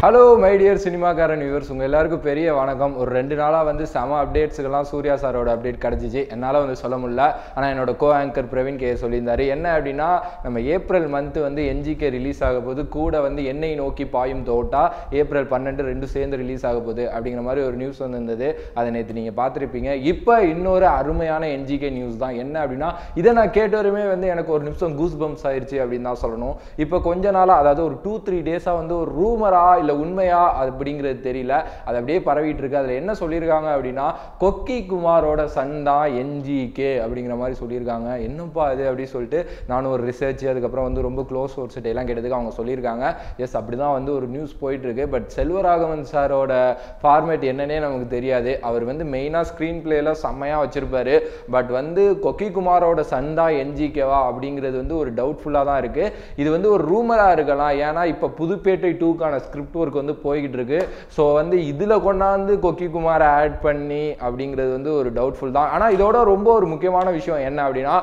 Hello my dear சினிமாக்காரன் viewers, உங்கள் எல்லாருக்கும் பெரிய வணக்கம். ஒரு 2 நாளாக வந்து செம அப்டேட்ஸுக்கெல்லாம் சூர்யா சாரோட அப்டேட் கிடச்சிச்சு. என்னால் வந்து சொல்ல முடியல. ஆனால் என்னோட கோ ஆங்கர் பிரவீன் கே சொல்லியிருந்தார். என்ன அப்படின்னா, நம்ம ஏப்ரல் மந்த்து வந்து என்ஜிகே ரிலீஸ் ஆக போது, கூட வந்து என்னை நோக்கி பாயும் தோட்டா ஏப்ரல் 12 2 சேர்ந்து ரிலீஸ் ஆக போகுது அப்படிங்கிற மாதிரி ஒரு நியூஸ் வந்திருந்தது. அதை நேற்று நீங்கள் பார்த்துருப்பீங்க. இப்போ இன்னொரு அருமையான என்ஜிகே நியூஸ் தான். என்ன அப்படின்னா, இதை நான் கேட்டவருமே வந்து எனக்கு ஒரு நிமிஷம் கூஸ் பம்ப்ஸ் ஆயிடுச்சு அப்படின்னு தான் சொல்லணும். இப்போ கொஞ்ச நாளாக, அதாவது ஒரு 2-3 டேஸாக வந்து ஒரு ரூமரா இல்லை உண்மையா அப்படிங்கிறது தெரியல, அது அப்படியே பரவிட்டு இருக்கு. அதில் என்ன சொல்லியிருக்காங்க அப்படின்னா, கொக்கி குமாரோட சன் தான் என்ஜிகே அப்படிங்கிற மாதிரி சொல்லியிருக்காங்க. என்னப்பா இது அப்படின்னு சொல்லிட்டு நானும் ஒரு ரிசர்ச், அதுக்கப்புறம் வந்து ரொம்ப க்ளோஸ் சோர்ஸ்கிட்ட எல்லாம் கேட்டதுக்கு அவங்க சொல்லியிருக்காங்க. எஸ், அப்படி தான் வந்து ஒரு நியூஸ் போயிட்டு இருக்கு. பட் செல்வராகவன் சாரோட ஃபார்மேட் என்னன்னே நமக்கு தெரியாது. அவர் வந்து மெயினாக ஸ்க்ரீன் பிளேல செம்மையாக வச்சிருப்பாரு. பட் வந்து கொக்கி குமாரோட சன் தான் என்ஜிகேவா அப்படிங்கிறது வந்து ஒரு டவுட்ஃபுல்லாக தான் இருக்கு. இது வந்து ஒரு ரூமராக இருக்கலாம். ஏன்னா இப்போ புதுப்பேட்டை 2க்கான ஸ்கிரிப்ட் ஒர்க் வந்து போய்கிட்டு இருக்கு. ஸோ வந்து இதில் கொண்டாந்து கொக்கி குமாரை ஆட் பண்ணி அப்படிங்கிறது வந்து ஒரு டவுட்ஃபுல் தான். ஆனால் இதோட ரொம்ப ஒரு முக்கியமான விஷயம் என்ன அப்படின்னா,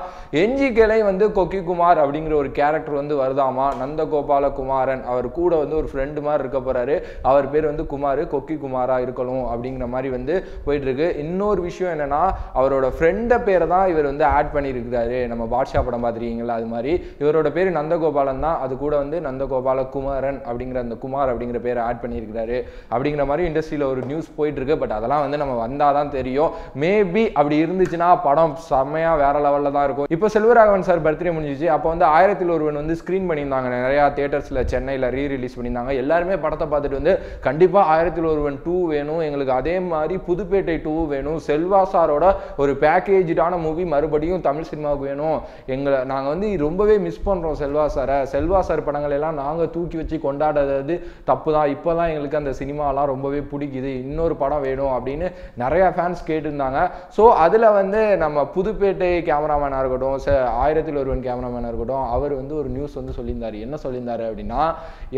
என்ஜிகேலையும் வந்து கொக்கி குமார் அப்படிங்கிற ஒரு கேரக்டர் வந்து வருதாமா. நந்தகோபால குமாரன் அவர் கூட வந்து ஒரு ஃப்ரெண்டு மாதிரி இருக்க போறாரு. அவர் பேர் வந்து குமார், கொக்கி குமாரா இருக்கணும் அப்படிங்கிற மாதிரி வந்து போயிட்டு இருக்கு. இன்னொரு விஷயம் என்னன்னா, அவரோட ஃப்ரெண்ட பேரை தான் இவர் வந்து ஆட் பண்ணியிருக்கிறாரு. நம்ம பாட்ஷா படம் பார்த்துருக்கீங்களா, அது மாதிரி இவரோட பேர் நந்தகோபாலன் தான். அது கூட வந்து நந்தகோபால குமாரன் அப்படிங்கிற அந்த குமார் அப்படிங்கிற பேரை ஆட் பண்ணியிருக்கிறாரு அப்படிங்கிற மாதிரி இண்டஸ்ட்ரியில் ஒரு நியூஸ் போயிட்டு இருக்கு. பட் அதெல்லாம் வந்து நம்ம வந்தாதான் தெரியும். மேபி அப்படி இருந்துச்சுன்னா படம் செம்மையா வேற லெவலில் தான் இருக்கும். இப்போ செல்வராகவன் சார் பர்த்டே முடிஞ்சிச்சு. அப்போ வந்து 1001 வந்து ஸ்க்ரீன் பண்ணியிருந்தாங்க. நிறையா தியேட்டர்ஸில் சென்னையில் ரீரிலீஸ் பண்ணியிருந்தாங்க. எல்லாருமே படத்தை பார்த்துட்டு வந்து கண்டிப்பாக 1001 2 வேணும் எங்களுக்கு, அதே மாதிரி புதுப்பேட்டை 2 வேணும், செல்வா சாரோட ஒரு பேக்கேஜான மூவி மறுபடியும் தமிழ் சினிமாவுக்கு வேணும், நாங்கள் வந்து ரொம்பவே மிஸ் பண்ணுறோம் செல்வா சாரை, செல்வா சார் படங்கள் எல்லாம் நாங்கள் தூக்கி வச்சு கொண்டாடுறது தப்பு தான், இப்போ தான் எங்களுக்கு அந்த சினிமாலாம் ரொம்பவே பிடிக்குது, இன்னொரு படம் வேணும் அப்படின்னு நிறையா ஃபேன்ஸ் கேட்டுருந்தாங்க. ஸோ அதில் வந்து நம்ம புதுப்பேட்டை கேமராமேனாக இருக்கட்டும், 1001 கேமராமேனாக இருக்கட்டும், அவர் வந்து ஒரு நியூஸ் வந்து சொல்லியிருந்தார். என்ன சொல்லியிருந்தாரு அப்படின்னா,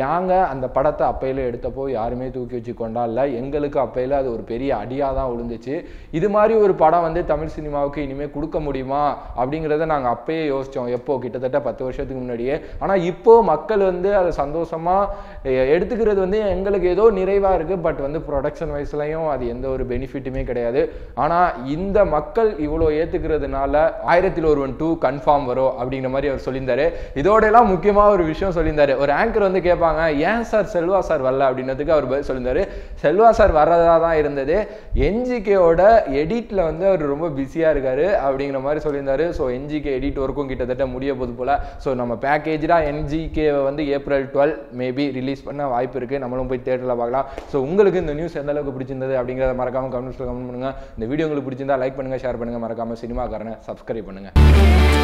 யாங்க அந்த படத்தை அப்பையில் எடுத்தப்போ யாருமே தூக்கி வச்சு கொண்டாடல, எங்களுக்கு அப்பையில் அது ஒரு பெரிய அடியாக தான் விழுந்துச்சு. இது மாதிரி ஒரு படம் வந்து தமிழ் சினிமாவுக்கு இனிமேல் கொடுக்க முடியுமா அப்படிங்கிறத நாங்கள் அப்பயே யோசித்தோம். எப்போ, கிட்டத்தட்ட 10 வருஷத்துக்கு முன்னாடியே. ஆனால் இப்போ மக்கள் வந்து அதை சந்தோஷமாக எடுத்துக்கிறது வந்து எங்களுக்கு ஏதோ நிறைவாக இருக்குது. பட் வந்து ப்ரொடக்ஷன் வைஸ்லையும் அது எந்த ஒரு பெனிஃபிட்டுமே கிடையாது. ஆனால் இந்த மக்கள் இவ்வளோ ஏற்றுக்கிறதுனால 1001 2 கன்ஃபார்ம் வரும் அப்படிங்கிற மாதிரி அவர் சொல்லியிருந்தாரு. இதோட எல்லாம் முக்கியமாக ஒரு விஷயம் சொல்லியிருந்தாரு. ஒரு ஆங்கர் வந்து கேட்பாங்க, ஏன் சார் செல்வா சார் வரல அப்படின்னதுக்கு அவர் பதில் சொல்லியிருந்தாரு, செல்வா சார் வர்றதா தான் இருந்தது, என்ஜிகேவோட எடிட்டில் வந்து அவர் ரொம்ப பிஸியாக இருக்காரு அப்படிங்கிற மாதிரி சொல்லியிருந்தாரு. ஸோ என்ஜிகே எடிட் ஒர்க்கும் கிட்டத்தட்ட முடிய போது போல். ஸோ நம்ம பேக்கேஜாக என்ஜிகேவை வந்து ஏப்ரல் 12 மேபி ரிலீஸ் பண்ண வாய்ப்பு இருக்குது. நம்மளும் போய் தியேட்டரில் பார்க்கலாம். ஸோ உங்களுக்கு இந்த நியூஸ் எந்த அளவுக்கு பிடிச்சிருந்தது அப்படிங்கிறத மறக்காமல் கமெண்ட்ஸில் கமெண்ட் பண்ணுங்கள். இந்த வீடியோ உங்களுக்கு பிடிச்சிருந்தா லைக் பண்ணுங்கள், ஷேர் பண்ணுங்கள், மறக்காமல் சினிமாக்காரனை சப்ஸ்கிரைப் பண்ணுங்கள்.